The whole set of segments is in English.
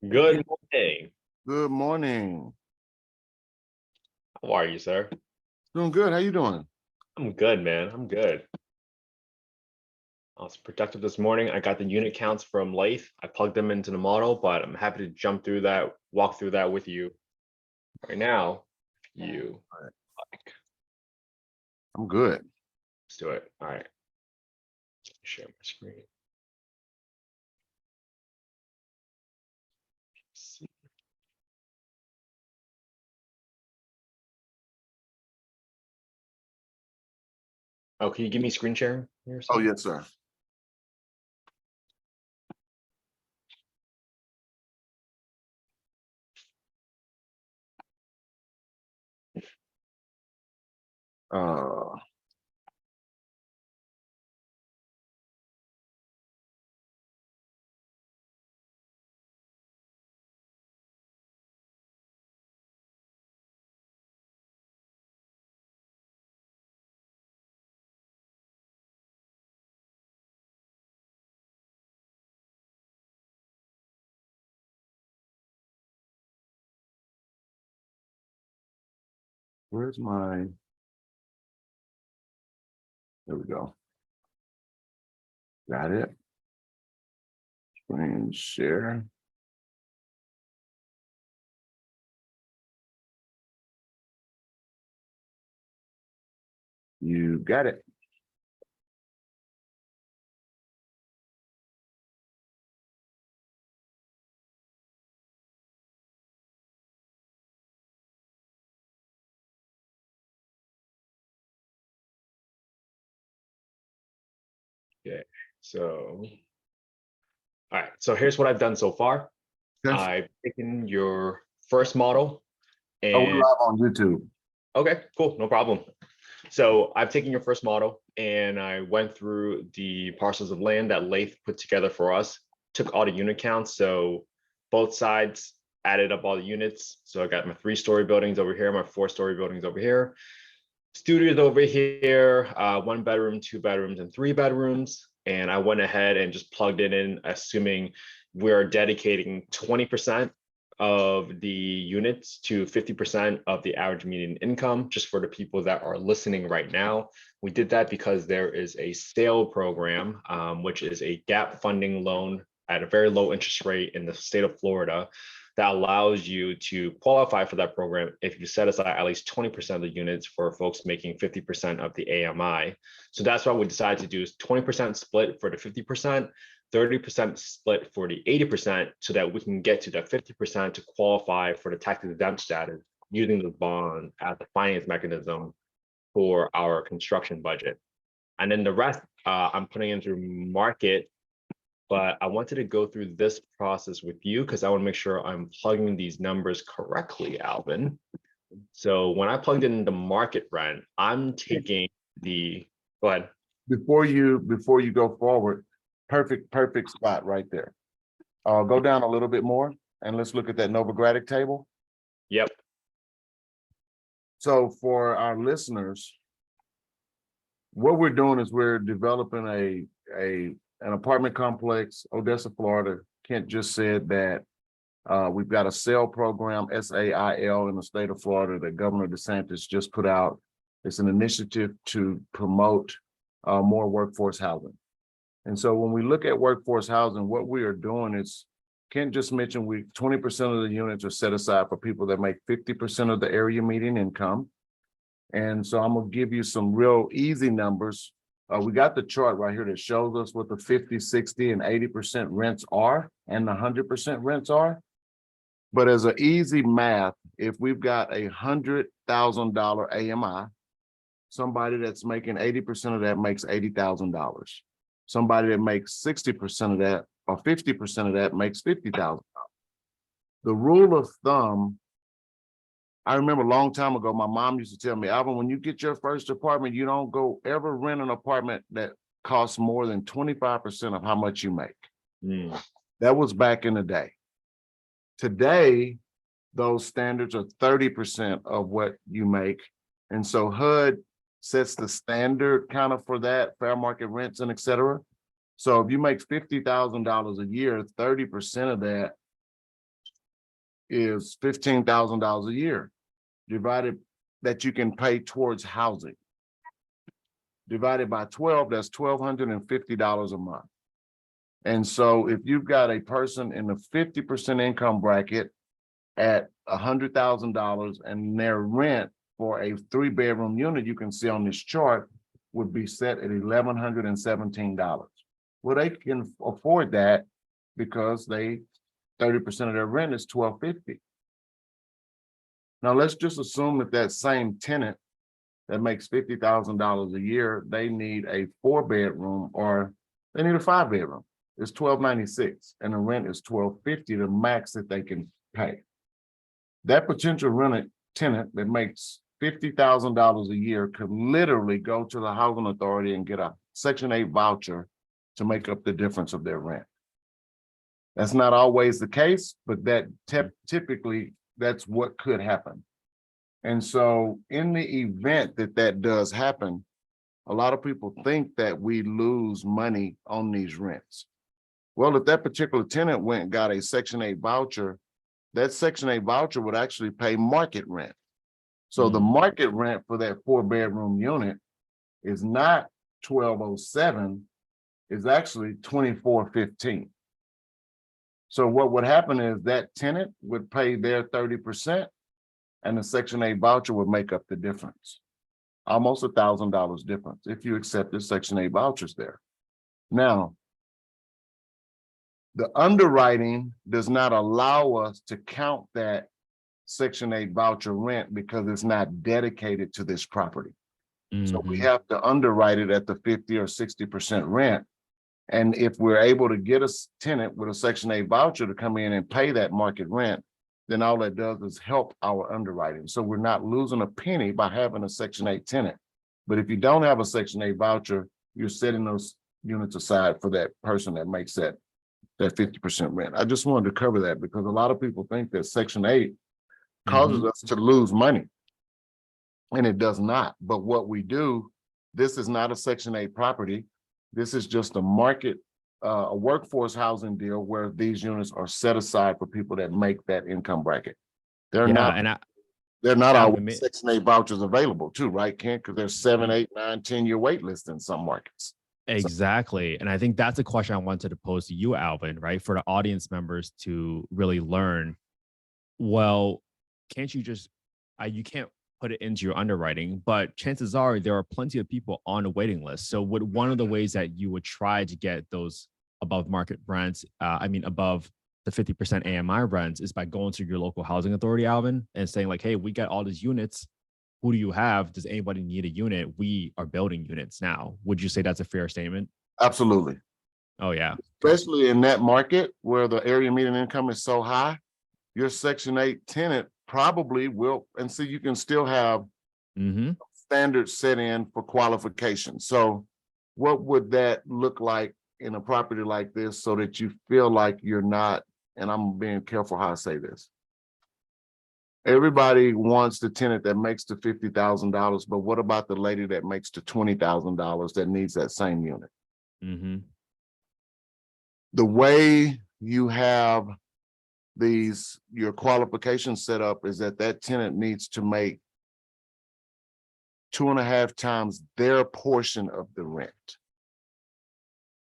Good morning. Good morning. How are you, sir? Doing good. How you doing? I'm good, man. I'm good. I was productive this morning. I got the unit counts from Lathe. I plugged them into the model, but I'm happy to jump through that, walk through that with you right now. If you like, I'm good. let's do it. All right. Share my screen. Let's see. Oh, can you give me screen sharing here? Oh, yes, sir. Uh, where's my, there we go. Got it. Screen share. You got it. Okay. So, all right. So here's what I've done so far. Okay. I've taken your first model Oh, we're and live on YouTube. okay, cool, no problem. So I've taken your first model and I went through the parcels of land that Lathe put together for us, took all the unit counts. So both sides added up all the units. So I got my 3-story buildings over here, my 4-story buildings over here, studios over here, 1 bedroom, 2 bedrooms, and 3 bedrooms. And I went ahead and just plugged it in, assuming we're dedicating 20% of the units to 50% of the average median income, just for the people that are listening right now. We did that because there is a sale program, which is a gap funding loan at a very low interest rate in the state of Florida that allows you to qualify for that program if you set aside at least 20% of the units for folks making 50% of the AMI. So that's what we decided to do, is 20% split for the 50%, 30% split for the 80%, so that we can get to that 50% to qualify for the tax exempt status using the bond as a finance mechanism for our construction budget. And then the rest I'm putting into market, but I wanted to go through this process with you because I want to make sure I'm plugging these numbers correctly, Alvin. So when I plugged in the market rent, I'm taking the, go ahead. Before you go forward, perfect spot right there. Go down a little bit more and let's look at that Novogradac table. Yep. So for our listeners, what we're doing is we're developing an apartment complex, Odessa, Florida. Kent just said that we've got a SAIL program, SAIL, in the state of Florida that Governor DeSantis just put out. It's an initiative to promote more workforce housing. And so when we look at workforce housing, what we are doing is, Kent just mentioned 20% of the units are set aside for people that make 50% of the area median income. And so I'm gonna give you some real easy numbers. We got the chart right here that shows us what the 50, 60, and 80% rents are and the 100% rents are. But as an easy math, if we've got $100,000 AMI, somebody that's making 80% of that makes $80,000. Somebody that makes 60% of that or 50% of that makes $50,000. The rule of thumb, I remember a long time ago, my mom used to tell me, Alvin, when you get your first apartment, you don't go ever rent an apartment that costs more than 25% of how much you make. That was back in the day. Today, those standards are 30% of what you make. And so HUD sets the standard kind of for that, fair market rents and et cetera. So if you make $50,000 a year, 30% of that is $15,000 a year, divided that you can pay towards housing. Divided by 12, that's $1,250 a month. And so if you've got a person in the 50% income bracket at $100,000 and their rent for a 3-bedroom unit, you can see on this chart, would be set at $1,117. Well, they can afford that because 30% of their rent is $1,250. Now let's just assume that that same tenant that makes $50,000 a year, they need a 4-bedroom or they need a 5-bedroom. It's $1,296 and the rent is $1,250, the max that they can pay. That potential tenant that makes $50,000 a year could literally go to the housing authority and get a Section 8 voucher to make up the difference of their rent. That's not always the case, but that typically that's what could happen. And so in the event that that does happen, a lot of people think that we lose money on these rents. Well, if that particular tenant went and got a Section 8 voucher, that Section 8 voucher would actually pay market rent. So the market rent for that 4-bedroom unit is not $1,207, is actually $2,415. So what would happen is that tenant would pay their 30% and the Section 8 voucher would make up the difference. Almost $1,000 difference if you accept the Section 8 vouchers there. Now, the underwriting does not allow us to count that Section 8 voucher rent because it's not dedicated to this property. So we have to underwrite it at the 50 or 60% rent. And if we're able to get a tenant with a Section 8 voucher to come in and pay that market rent, then all that does is help our underwriting. So we're not losing a penny by having a Section 8 tenant. But if you don't have a Section 8 voucher, you're setting those units aside for that person that makes that 50% rent. I just wanted to cover that because a lot of people think that Section 8 causes us to lose money. And it does not. But what we do, this is not a Section 8 property. This is just a market, a workforce housing deal where these units are set aside for people that make that income bracket. They're not always Section 8 vouchers available too, right, Ken? Because there's 7, 8, 9, 10-year wait list in some markets. Exactly. And I think that's a question I wanted to pose to you, Alvin, right? For the audience members to really learn, well, can't you just, you can't put it into your underwriting, but chances are there are plenty of people on the waiting list. So would one of the ways that you would try to get those above market rents, above the 50% AMI rents is by going to your local housing authority, Alvin, and saying like, hey, we got all these units. Who do you have? Does anybody need a unit? We are building units now. Would you say that's a fair statement? Absolutely. Oh, yeah. Especially in that market where the area median income is so high, your Section 8 tenant probably will, and so you can still have standards set in for qualification. So what would that look like in a property like this so that you feel like you're not, and I'm being careful how I say this. Everybody wants the tenant that makes the $50,000, but what about the lady that makes the $20,000 that needs that same unit? The way you have your qualification set up is that tenant needs to make 2.5 times their portion of the rent.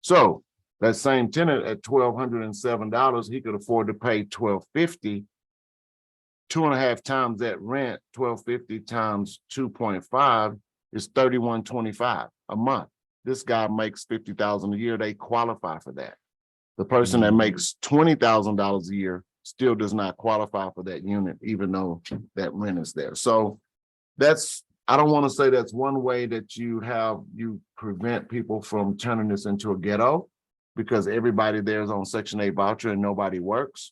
So that same tenant at $1,207, he could afford to pay $1,250. 2.5 times that rent, 1,250 times 2.5 is $3,125 a month. This guy makes $50,000 a year. They qualify for that. The person that makes $20,000 a year still does not qualify for that unit, even though that rent is there. So I don't want to say that's one way that you prevent people from turning this into a ghetto because everybody there is on Section 8 voucher and nobody works.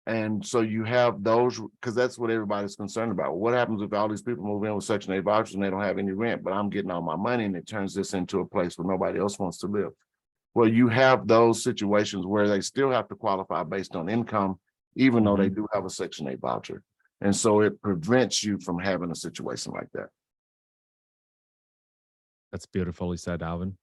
And so you have those, because that's what everybody's concerned about. What happens if all these people move in with Section 8 vouchers and they don't have any rent, but I'm getting all my money and it turns this into a place where nobody else wants to live? Well, you have those situations where they still have to qualify based on income, even though they do have a Section 8 voucher. And so it prevents you from having a situation like that. That's beautifully said, Alvin.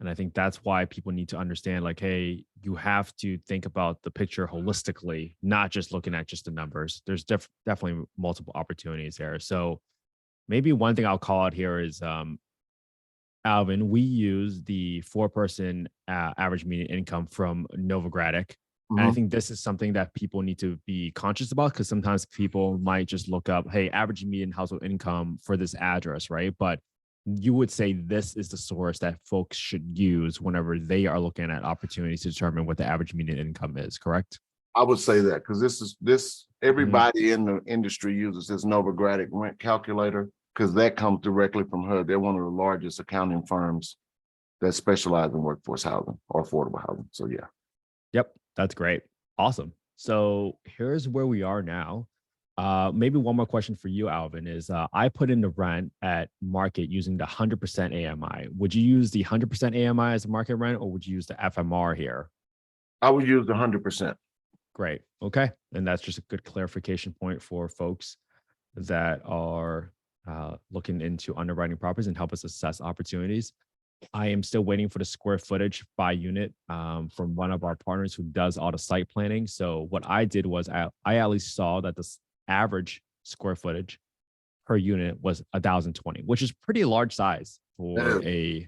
And I think that's why people need to understand, like, hey, you have to think about the picture holistically, not just looking at just the numbers. There's definitely multiple opportunities there. So maybe one thing I'll call out here is Alvin, we use the 4-person average median income from Novogradac. And I Mhm. think this is something that people need to be conscious about, because sometimes people might just look up, hey, average median household income for this address, right? But you would say this is the source that folks should use whenever they are looking at opportunities to determine what the average median income is, correct? I would say that because this Mhm. everybody in the industry uses this Novogradac rent calculator because that comes directly from her. They're one of the largest accounting firms that specialize in workforce housing or affordable housing. So yeah. Yep, that's great. Awesome. So here's where we are now. Maybe one more question for you, Alvin, is I put in the rent at market using the 100% AMI. Would you use the 100% AMI as a market rent, or would you use the FMR here? I would use the 100%. Great. Okay. And that's just a good clarification point for folks that are looking into underwriting properties and help us assess opportunities. I am still waiting for the square footage by unit from one of our partners who does all the site planning. So what I did was I at least saw that the average square footage per unit was 1,020, which is pretty large size for an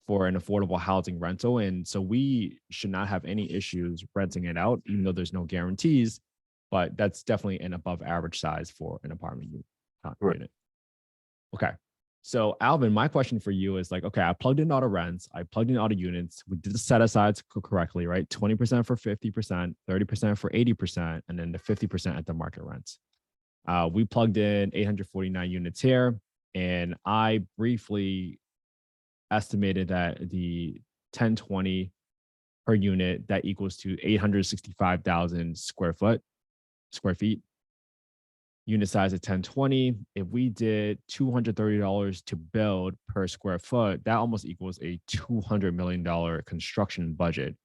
affordable housing rental. And so we should not have any issues renting it out, even though there's no guarantees. But that's definitely an above average size for an apartment Correct. unit. Okay. So Alvin, my question for you is like, okay, I plugged in all the rents, I plugged in all the units, we did the set asides correctly, right? 20% for 50%, 30% for 80%, and then the 50% at the market rents. We plugged in 849 units here, and I briefly estimated that the 1020 per unit, that equals to 865,000 square feet. Unit size at 1020. If we did $230 to build per square foot, that almost equals a $200 million construction budget.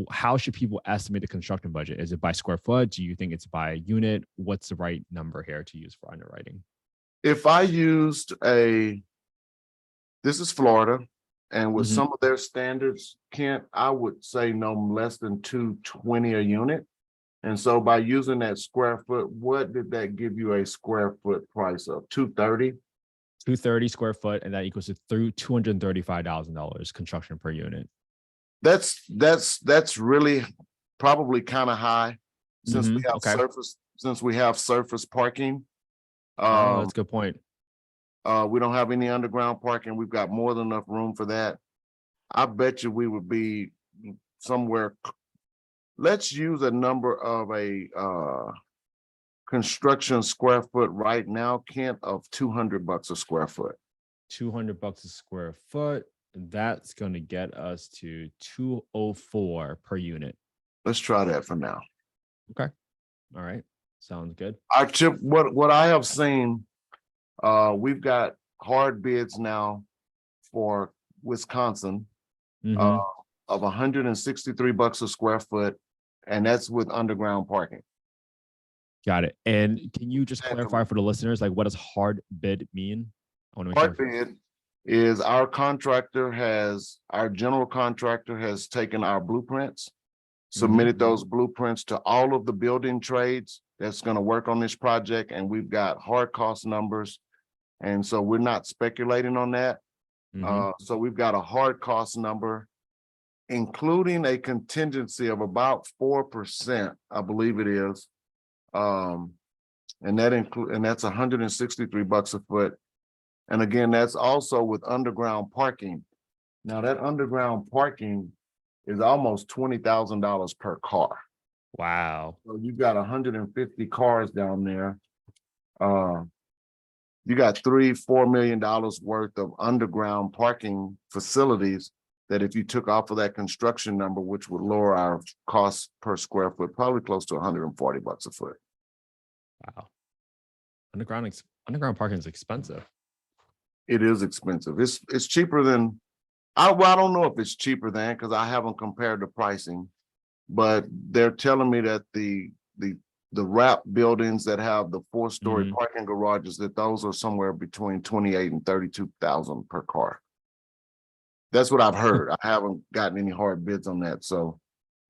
How should people estimate the construction budget? Is it by square foot? Do you think it's by unit? What's the right number here to use for underwriting? If I used this is Florida, and with Mhm. some of their standards, Kent, I would say no less than 220 a unit. And so by using that square foot, what did that give you a square foot price of? 230? 230 square foot, and that equals to through $235,000 construction per unit. That's really probably kind of high since we have Okay. surface parking. Oh, that's a good point. We don't have any underground parking. We've got more than enough room for that. I bet you we would be somewhere. Let's use a number of a construction square foot right now, Kent, of $200 a square foot. $200 a square foot. That's going to get us to 204 per unit. Let's try that for now. Okay. All right. Sounds good. Our tip, what I have seen, we've got hard bids now for Wisconsin Mhm. of $163 a square foot, and that's with underground parking. Got it. And can you just And clarify for the listeners, like, what does hard bid mean? I want to make hard sure. bid is our general contractor has taken our blueprints, submitted those blueprints to all of the building trades that's going to work on this project, and we've got hard cost numbers. And so we're not speculating on that. So we've got a hard cost number, including a contingency of about 4%, I believe it is. And that's $163 a foot. And again, that's also with underground parking. Now that underground parking is almost $20,000 per car. Wow. So you've got 150 cars down there. You got $3-4 million worth of underground parking facilities that if you took off of that construction number, which would lower our cost per square foot, probably close to $140 a foot. Wow. Underground parking is expensive. It is expensive. It's cheaper than I don't know if it's cheaper than, because I haven't compared the pricing, but they're telling me that the wrap buildings that have the 4-story parking garages, that those are somewhere between 28 and 32,000 per car. That's what I've heard. I haven't gotten any hard bids on that, so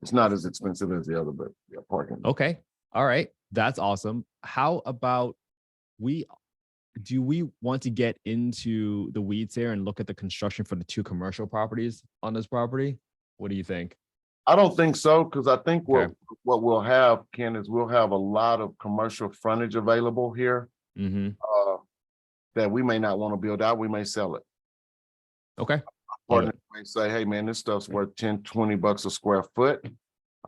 it's not as expensive as the other, but yeah, parking. Okay. All right. That's awesome. How about do we want to get into the weeds here and look at the construction for the 2 commercial properties on this property? What do you think? I don't think so, because I think Okay. what we'll have, Ken, is we'll have a lot of commercial frontage available here Mm-hmm. that we may not want to build out. We may sell it. Okay. Love Partner it. may say, hey, man, this stuff's worth 10, $20 a square foot.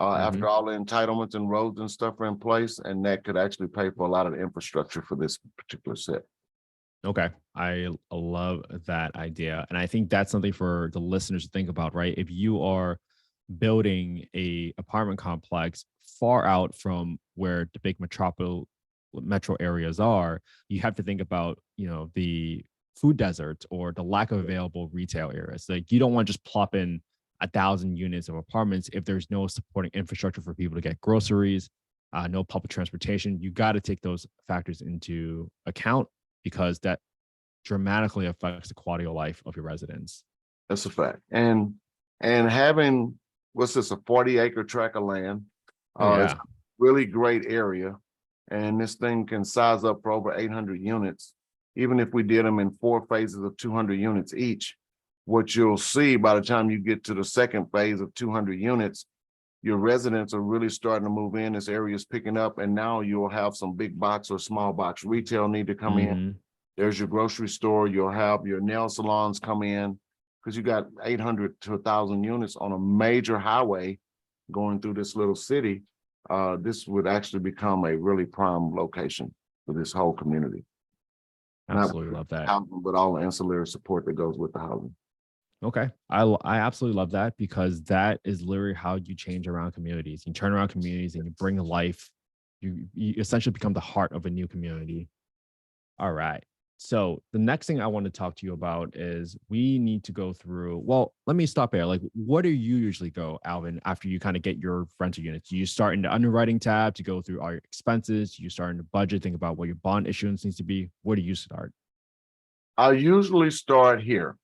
After all the entitlements and roads and stuff are in place, and that could actually pay for a lot of the infrastructure for this particular set. Okay. I love that idea. And I think that's something for the listeners to think about, right? If you are building a apartment complex far out from where the big metro areas are, you have to think about, the food deserts or the lack of available retail areas. Like you don't want to just plop in 1,000 units of apartments if there's no supporting infrastructure for people to get groceries, no public transportation. You got to take those factors into account because that dramatically affects the quality of life of your residents. That's a fact. And having, what's this, a 40-acre tract of land? Oh, It's yeah. a really great area. And this thing can size up for over 800 units. Even if we did them in 4 phases of 200 units each, what you'll see by the time you get to the second phase of 200 units, your residents are really starting to move in. This area is picking up, and now you'll have some big box or small box retail need to come in. Mhm. There's your grocery store. You'll have your nail salons come in because you got 800 to 1,000 units on a major highway going through this little city. This would actually become a really prime location for this whole community. Absolutely Not love that. housing, but all the ancillary support that goes with the housing. Okay. I absolutely love that because that is literally how you change around communities. You turn around communities and you bring life. You essentially become the heart of a new community. All right. So the next thing I want to talk to you about is we need to go through. Well, let me stop there. Like, what do you usually go, Alvin, after you kind of get your rental units? Do you start in the underwriting tab to go through all your expenses? You start in the budget, think about what your bond issuance needs to be. Where do you start? I usually start here.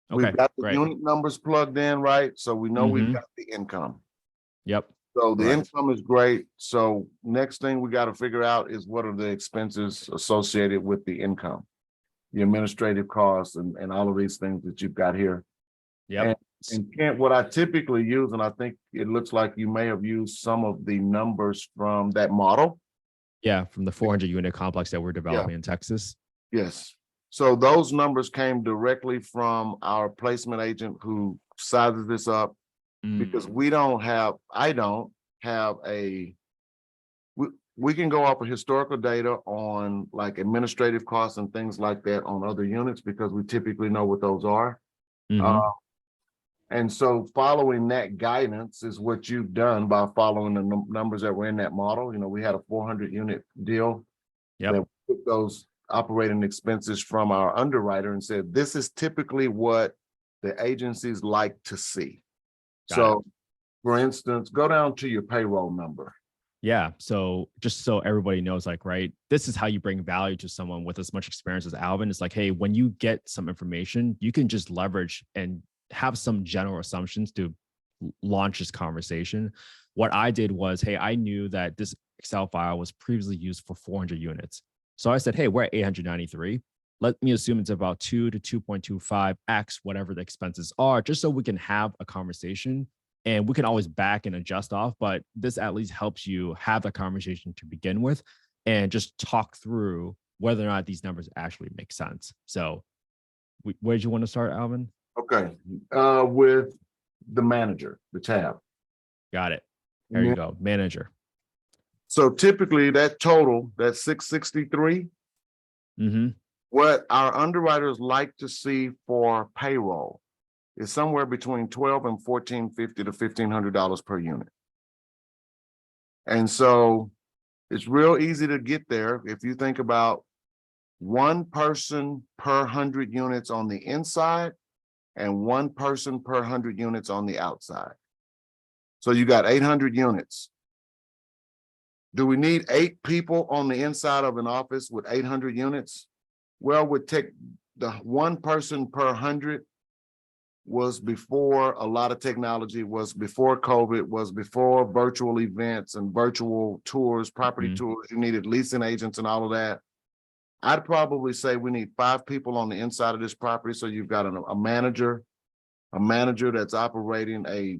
Okay, We've got the great. unit numbers plugged in, right? So we know we've Mhm. got the income. Yep. So the Correct. income is great. So next thing we got to figure out is what are the expenses associated with the income, the administrative costs and all of these things that you've got here. Yep. And Kent, what I typically use, and I think it looks like you may have used some of the numbers from that model. Yeah, from the 400 unit complex that we're developing in Texas. Yes. So those numbers came directly from our placement agent who sizes this up because Mm, I don't have we can go off of historical data on like administrative costs and things like that on other units because we typically know what those are. mhm. And so following that guidance is what you've done by following the numbers that were in that model. You know, we had a 400 unit deal Yep. that we took those operating expenses from our underwriter and said, this is typically what the agencies like to see. Got So for instance, go down to your payroll number. Yeah. So just so everybody knows, like, right, this is how you bring value to someone with as much experience as Alvin. It's like, hey, when you get some information, you can just leverage and have some general assumptions to launch this conversation. What I did was, hey, I knew that this Excel file was previously used for 400 units. So I said, hey, we're at 893. Let me assume it's about 2 to 2.25x, whatever the expenses are, just so we can have a conversation and we can always back and adjust off, but this at least helps you have a conversation to begin with and just talk through whether or not these numbers actually make sense. So where did you want to start, Alvin? Okay. With the manager, the tab. Got it. There you go. Manager. So typically that total, that 663, Mm-hmm. what our underwriters like to see for payroll is somewhere between $1,200 and $1,450 to $1,500 per unit. And so it's real easy to get there if you think about one person per 100 units on the inside and one person per 100 units on the outside. So you got 800 units. Do we need 8 people on the inside of an office with 800 units? Well, we'd take the one person per 100 was before a lot of technology, was before COVID, was before virtual events and virtual tours, property Mhm. tours. You needed leasing agents and all of that. I'd probably say we need 5 people on the inside of this property. So you've got a manager that's operating a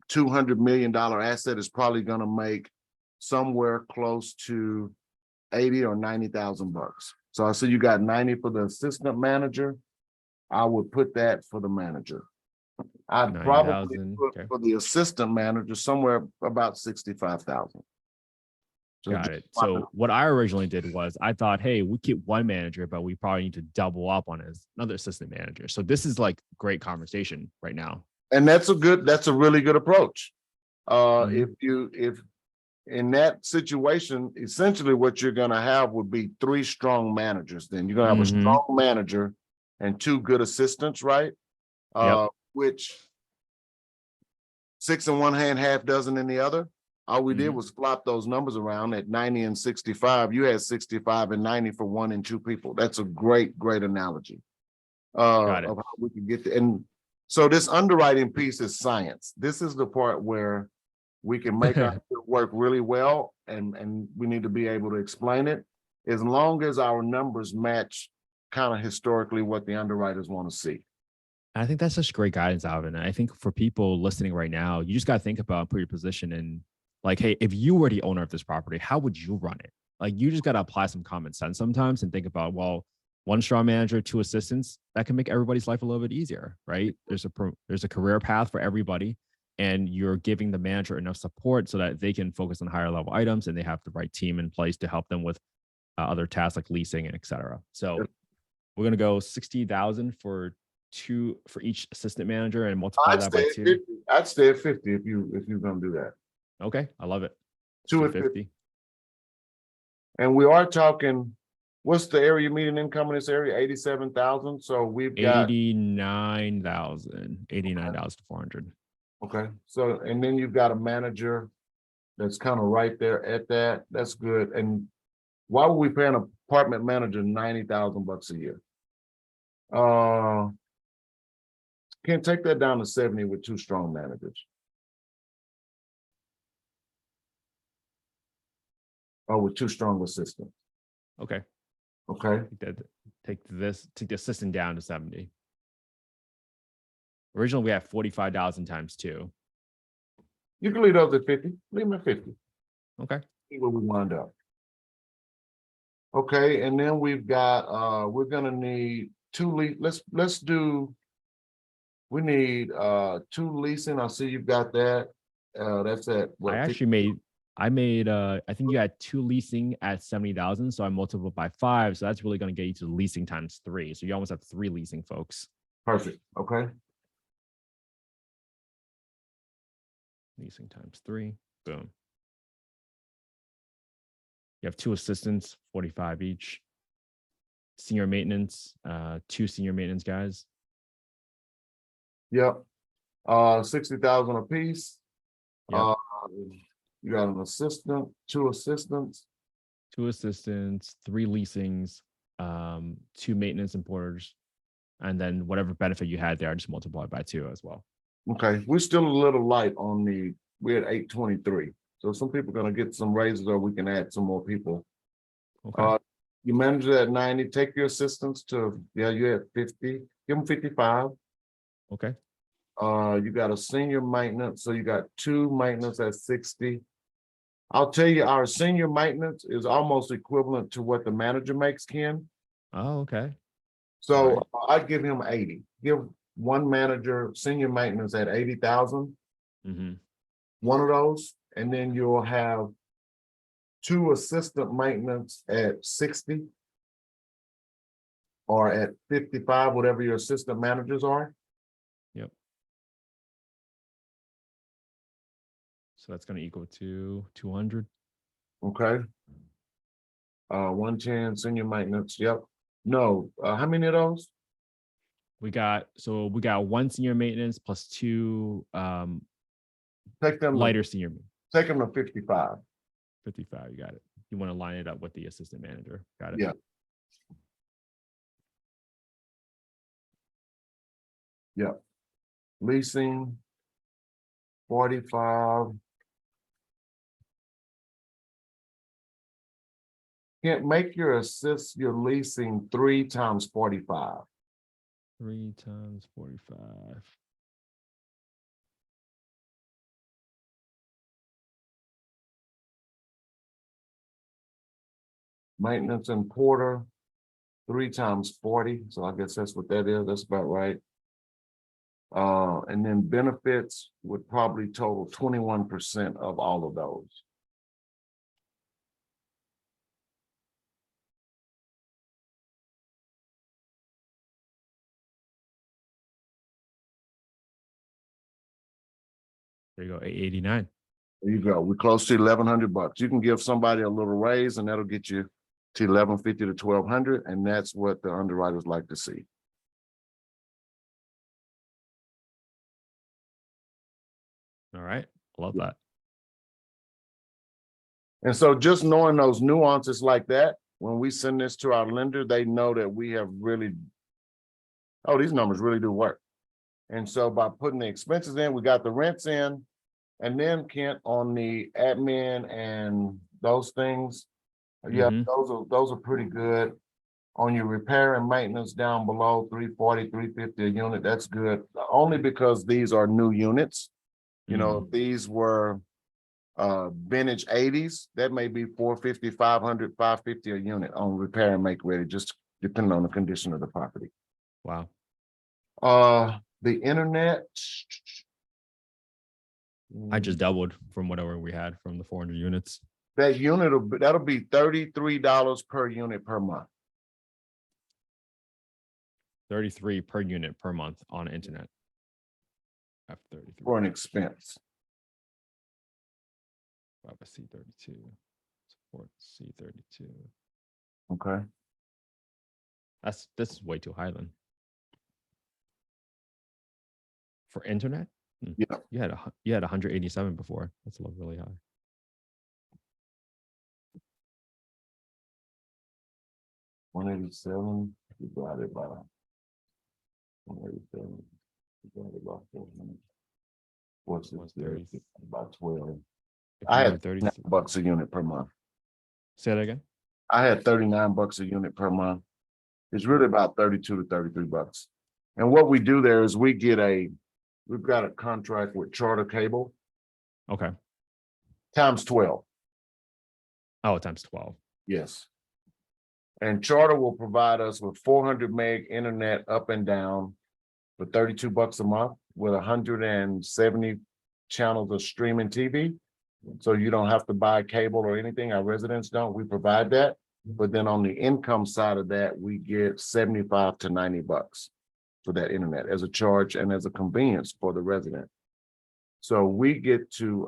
$200 million asset is probably going to make somewhere close to 80 or 90,000 bucks. So I see you got 90 for the assistant manager. I would put that for the manager. I'd probably 9,000. put Okay. for the assistant manager somewhere about 65,000. So Got it. So what I originally did was I thought, hey, we keep one manager, but we probably need to double up on another assistant manager. So this is like great conversation right now. and that's a really good approach. Mhm. If in that situation, essentially what you're gonna have would be 3 strong managers. Then you're gonna have a Mhm. strong manager and 2 good assistants, right? Yep. Which 6 in one hand, half dozen in the other. All we did Mhm. was flop those numbers around at 90 and 65. You had 65 and 90 for 1 and 2 people. That's a great analogy Got it. of how we can get there. And so this underwriting piece is science. This is the part where we can make our work really well, and we need to be able to explain it as long as our numbers match kind of historically what the underwriters want to see. I think that's such great guidance, Alvin. And I think for people listening right now, you just got to think about put your position in like, hey, if you were the owner of this property, how would you run it? Like, you just got to apply some common sense sometimes and think about, well, 1 strong manager, 2 assistants, that can make everybody's life a little bit easier, right? There's a career path for everybody, and you're giving the manager enough support so that they can focus on higher level items and they have the right team in place to help them with other tasks like leasing and et cetera. So we're gonna go 60,000 for each assistant manager and multiply I'd that stay by at 2. 50. I'd stay at 50 if you're gonna do that. Okay, I love it. Let's 2 do at 50. 50. And we are talking, what's the area median income in this area? 87,000. So we've got 89,000, 89,400. okay. So and then you've got a manager that's kind of right there at that. That's good. And why would we pay an apartment manager 90,000 bucks a year? Can take that down to 70 with 2 strong managers. Or with 2 strong assistants. Okay, Okay. take the assistant down to 70. Originally, we have 45,000 times 2. You can leave those at 50. Leave them at 50. Okay. See where we wind up. Okay, and then we've got we're gonna need 2 let's do we need 2 leasing. I see you've got that. That's at what I 50? actually made I think you had 2 leasing at 70,000. So I multiplied by 5. So that's really going to get you to leasing times 3. So you almost have 3 leasing folks. Perfect. Okay. Leasing times 3. Boom. You have 2 assistants, 45 each. Senior maintenance, 2 senior maintenance guys. Yep. 60,000 a piece. Yep. You got an assistant, 2 assistants. 2 assistants, 3 leasings, 2 maintenance and porters, and then whatever benefit you had there, I just multiplied by 2 as well. Okay, we're still a little light on we're at 823. So some people are gonna get some raises or we can add some more people. Okay. You manage it at 90, take your assistants to, you had 50, give them 55. Okay. You got a senior maintenance, so you got 2 maintenance at 60. I'll tell you, our senior maintenance is almost equivalent to what the manager makes, Ken. Oh, okay. So I'd give him 80. Give 1 manager senior maintenance at 80,000. Mm-hmm. 1 of those, and then you'll have 2 assistant maintenance at 60 or at 55, whatever your assistant managers are. Yep. So that's going to equal to 200. Okay. 110 senior maintenance. Yep. No, how many of those? We got 1 senior maintenance plus 2 Take them lighter senior. take them to 55. 55. You got it. You want to line it up with the assistant manager. Got it. Yeah. Yep. Leasing. 45. Can't make your leasing 3 times 45. 3 times 45. Maintenance and porter, 3 times 40. So I guess that's what that is. That's about right. And then benefits would probably total 21% of all of those. There you go, 889. There you go. We're close to $1,100. You can give somebody a little raise and that'll get you to 1150 to 1200, and that's what the underwriters like to see. All right, love that. And so just knowing those nuances like that, when we send this to our lender, they know that we have really, oh, these numbers really do work. And so by putting the expenses in, we got the rents in, and then Kent, on the admin and those things, yeah, those are pretty good. On your repair and maintenance down below 340, 350 a unit, that's good. Only because these are new units. You know, if these were vintage 80s, that may be 450, 500, 550 a unit on repair and make ready, just depending on the condition of the property. Wow. The internet. I just doubled from whatever we had from the 400 units. That unit, that'll be $33 per unit per month. 33 per unit per month on internet. F33. For an expense. C32. Support C32. Okay. This is way too high then. For internet? Yeah. You had 187 before. That's really high. $187 divided by 187 divided by 400. What's it? 130. About 12. If I you had had $39 a unit per month. Say that again. I had $39 a unit per month. It's really about 32 to 33 bucks. And what we do there is we've got a contract with Charter Cable Okay. times 12. Oh, times 12. Yes. And Charter will provide us with 400 meg internet up and down for 32 bucks a month with 170 channels of streaming TV. So you don't have to buy cable or anything. Our residents don't. We provide that. But then on the income side of that, we get 75 to 90 bucks for that internet as a charge and as a convenience for the resident. So we get to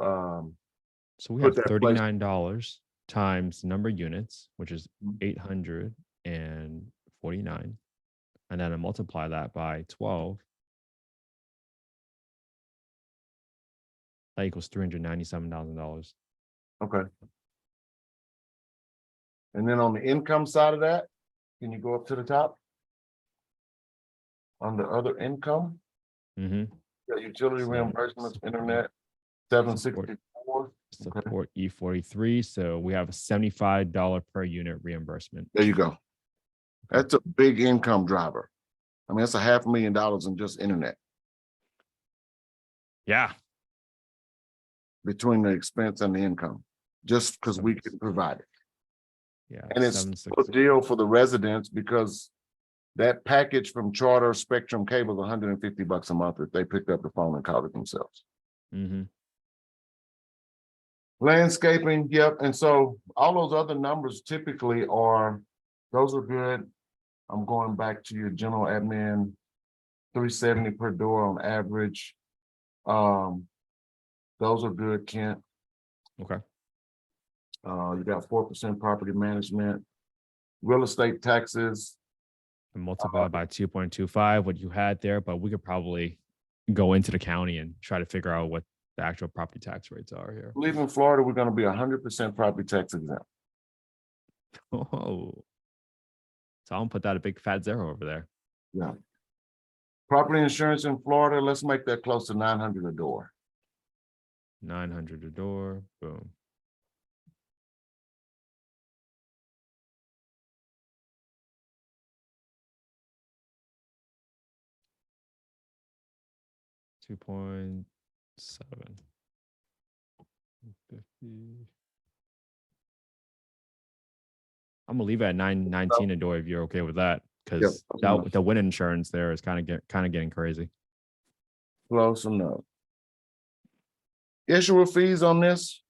So we put have that place- $39 times number of units, which is 849. And then I multiply that by 12. That equals $397,000. Okay. And then on the income side of that, can you go up to the top? On the other income, Mm-hmm. utility So, reimbursements, internet, 764. Support E43. So we have a $75 per unit reimbursement. There you go. That's a big income driver. I mean, that's $500,000 in just internet Yeah. between the expense and the income, just because we can provide it. Yeah. And it's a deal for the residents because that package from Charter Spectrum Cable is 150 bucks a month if they picked up the phone and called it themselves. Mm-hmm. Landscaping, yep. And so all those other numbers typically those are good. I'm going back to your general admin, 370 per door on average. Those are good, Kent. Okay. You got 4% property management, real estate taxes. And multiply by 2.25, what you had there, but we could probably go into the county and try to figure out what the actual property tax rates are here. I believe in Florida, we're going to be 100% property tax exempt. Oh. So I'm gonna put that a big fat zero over there. Yeah. Property insurance in Florida, let's make that close to 900 a door. 900 a door. Boom. $2.7. 50. I'm gonna leave it at 919 a door if you're okay with that, because Yep. the wind insurance there is kind of getting crazy. Close enough. Issuer fees on this?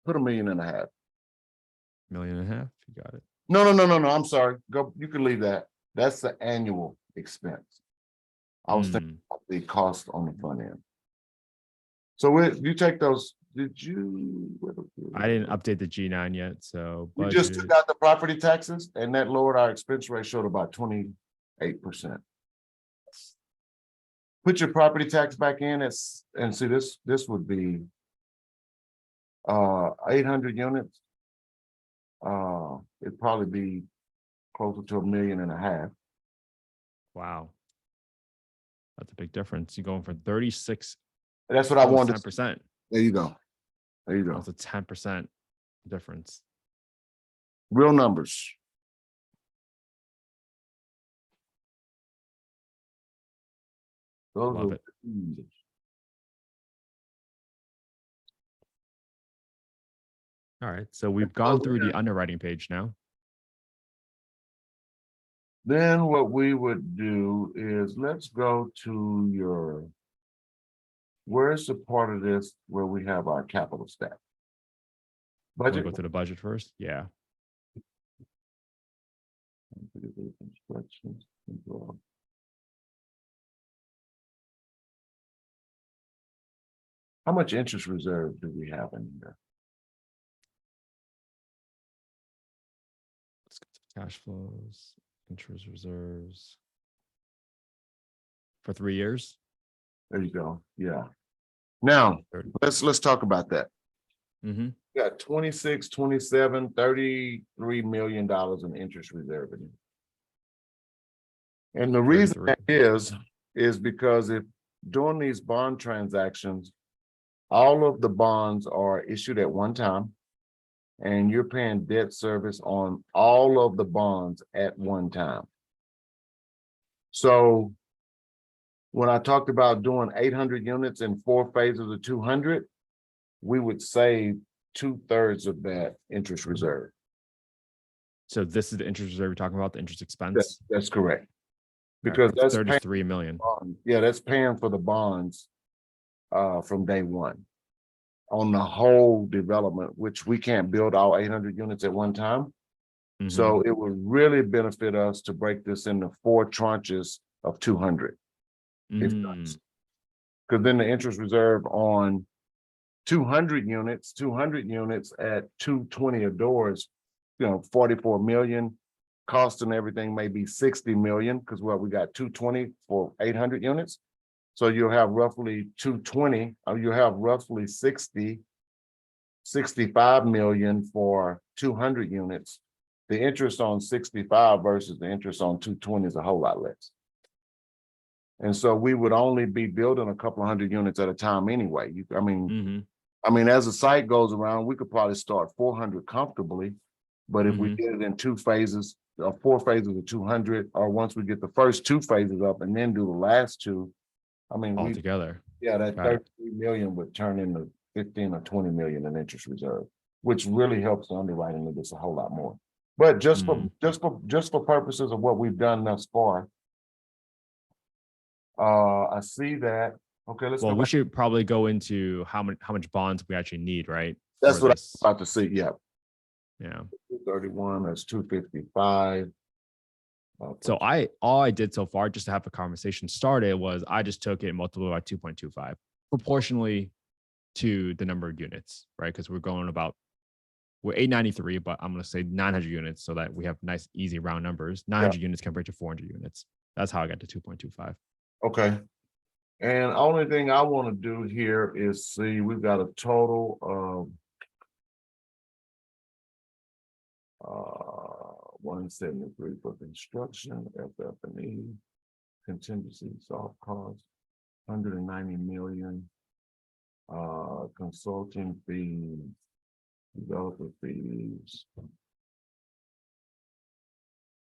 Put $1.5 million. $1.5 million. You got it. No, I'm sorry. Go, you can leave that. That's the annual expense. I was thinking about the cost on the front end. So you take those, did you? I didn't update the G9 yet, so We just budget. took out the property taxes and that lowered our expense ratio to about 28%. Put your property tax back in and see this would be 800 units. It'd probably be closer to $1.5 million. Wow. That's a big difference. You're going from 36 That's what I to wanted. 10%. There you go. There you go. That's a 10% difference. Real numbers. Those Love are it. All right. So we've gone through the underwriting page now. Then what we would do is let's go to your, where's the part of this where we have our capital stack? Want to Budget. go to the budget first? Yeah. How much interest reserve do we have in here? Let's go to cash flows, interest reserves. For 3 years? There you go. Yeah. Now, let's talk about that. Mm-hmm. We got 26, 27, $33 million in interest reserve in it. And the reason that is because if doing these bond transactions, all of the bonds are issued at one time, and you're paying debt service on all of the bonds at one time. So when I talked about doing 800 units in 4 phases of 200, we would save 2/3 of that interest reserve. So this is the interest reserve you're talking about, the interest expense? That's correct. Because that's 33 million. Yeah, that's paying for the bonds from day one on the whole development, which we can't build all 800 units at one time. So it would really benefit us to break this into 4 tranches of 200. Because then the interest reserve on 200 units at 220 a door is, 44 million. Cost and everything may be 60 million, because we got 220 for 800 units. So you'll have roughly 220, or you'll have roughly 65 million for 200 units. The interest on 65 versus the interest on 220 is a whole lot less. And so we would only be building a couple of hundred units at a time anyway. I mean, as the site goes around, we could probably start 400 comfortably. But if we did it in 2 phases, 4 phases of 200, or once we get the first 2 phases up and then do the last 2, I mean, all together. Yeah, that 33 million would turn into 15 or 20 million in interest reserve, which really helps the underwriting of this a whole lot more. But just for purposes of what we've done thus far, I see that. Okay, let's Well, go we back. should probably go into how much bonds we actually need, right? That's what I was about to see. Yeah. Yeah. 231, that's 255. So all I did so far, just to have the conversation started, was I just took it and multiplied by 2.25 proportionally to the number of units, right? Because we're 893, but I'm going to say 900 units so that we have nice, easy round numbers. 900 units compared to 400 units. That's how I got to 2.25. Okay. And only thing I want to do here is see, we've got a total of 173 for construction, FF&E. contingency, soft costs, 190 million. Consulting fees, developer fees. So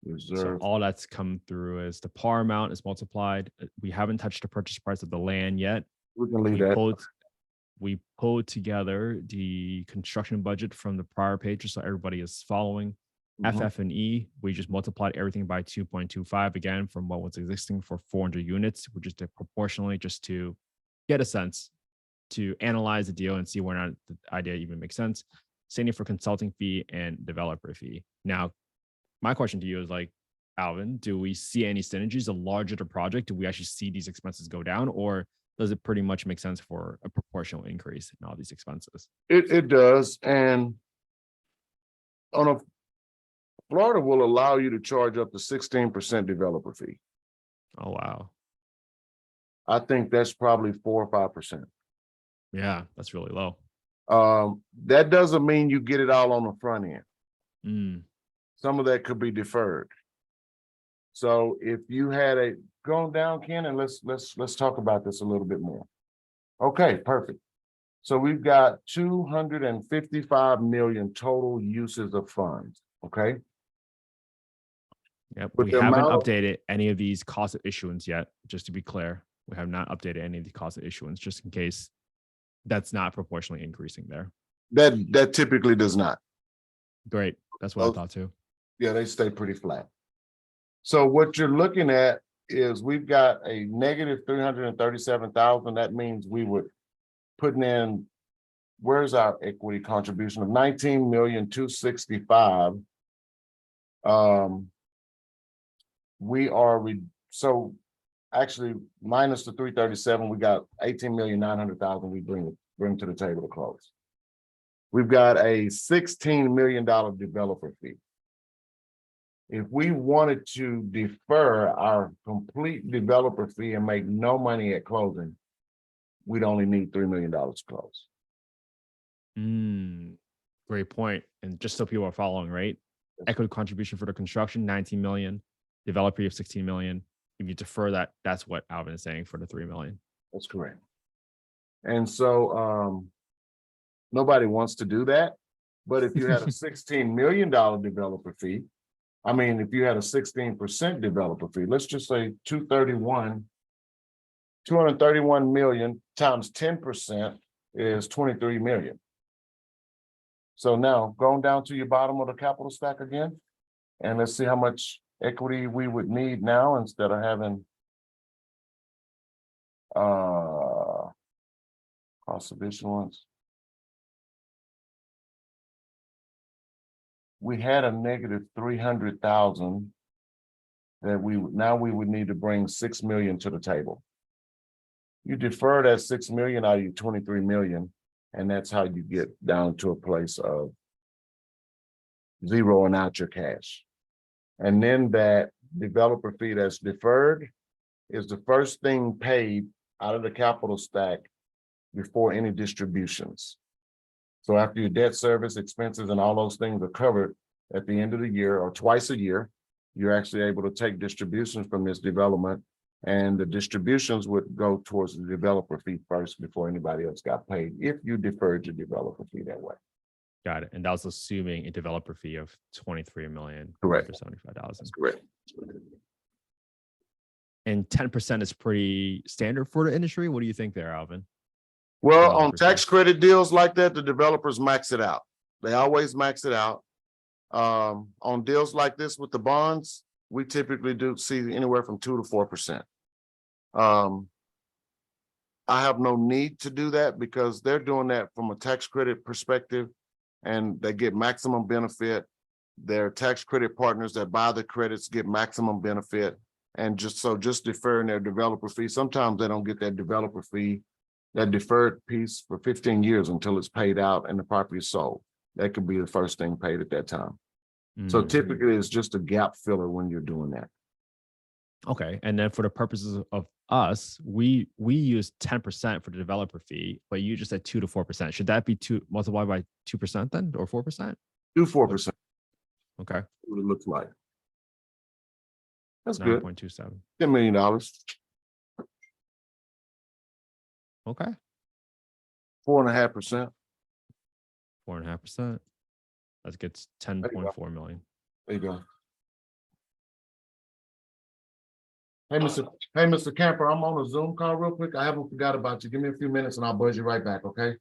Reserve, all that's come through is the par amount is multiplied. We haven't touched the purchase price of the land yet. we can leave We that. pulled together the construction budget from the prior page, just so everybody is following. Mhm. FF&E, we just multiplied everything by 2.25 again from what was existing for 400 units, which is proportionally just to get a sense, to analyze the deal and see whether or not the idea even makes sense. Same thing for consulting fee and developer fee. Now, my question to you is like, Alvin, do we see any synergies? The larger the project, do we actually see these expenses go down, or does it pretty much make sense for a proportional increase in all these expenses? It does, and on a Florida will allow you to charge up to 16% developer fee. Oh, wow. I think that's probably 4 or 5%. Yeah, that's really low. That doesn't mean you get it all on the front end. Mm, Some of that could be deferred. So if you had going down, Ken, and let's talk about this a little bit more. Okay, perfect. So we've got 255 million total uses of funds. Okay. yep. With We the haven't amount of- updated any of these cost of issuance yet, just to be clear. We have not updated any of the cost of issuance, just in case that's not proportionally increasing there. That typically does not. Great. That's what I Those- thought too. Yeah, they stay pretty flat. So what you're looking at is we've got a negative 337,000. That means we would putting in, where's our equity contribution of 19,265,000. We are so actually minus the 337, we got 18,900,000 we bring to the table to close. We've got a $16 million developer fee. If we wanted to defer our complete developer fee and make no money at closing, we'd only need $3 million to close. Great point. And just so people are following, right? Equity contribution for the construction, 19 million, developer fee of 16 million. If you defer that, that's what Alvin is saying for the 3 million. That's correct. And so nobody wants to do that. But if you had a $16 million developer fee, I mean, if you had a 16% developer fee, let's just say 231 million times 10% is 23 million. So now going down to your bottom of the capital stack again, and let's see how much equity we would need now instead of having cost of issuance. We had a negative 300,000 that we would need to bring 6 million to the table. You defer that 6 million out of your 23 million, and that's how you get down to a place of zeroing out your cash. And then that developer fee that's deferred is the first thing paid out of the capital stack before any distributions. So after your debt service expenses and all those things are covered at the end of the year or twice a year, you're actually able to take distributions from this development, and the distributions would go towards the developer fee first before anybody else got paid if you deferred your developer fee that way. Got it. And that was assuming a developer fee of 23 million. Correct. For 75,000. Correct. And 10% is pretty standard for the industry. What do you think there, Alvin? Well, on 11%. tax credit deals like that, the developers max it out. They always max it out. On deals like this with the bonds, we typically do see anywhere from 2 to 4%. I have no need to do that because they're doing that from a tax credit perspective, and they get maximum benefit. Their tax credit partners that buy the credits get maximum benefit. And just deferring their developer fee. Sometimes they don't get that developer fee, that deferred piece for 15 years until it's paid out and the property is sold. That could be the first thing paid at that time. So typically it's just a gap filler when you're doing that. Okay. And then for the purposes of us, we use 10% for the developer fee, but you just said 2 to 4%. Should that be multiplied by 2% then, or 4%? Do 4%. Okay. What it looks like. That's good. 9.27. $10 million. Okay. 4.5%. 4.5%. That gets you go. 10.4 million. There you go. Hey, Mr. Camper, I'm on a Zoom call real quick. I haven't forgot about you. Give me a few minutes and I'll buzz you right back, okay?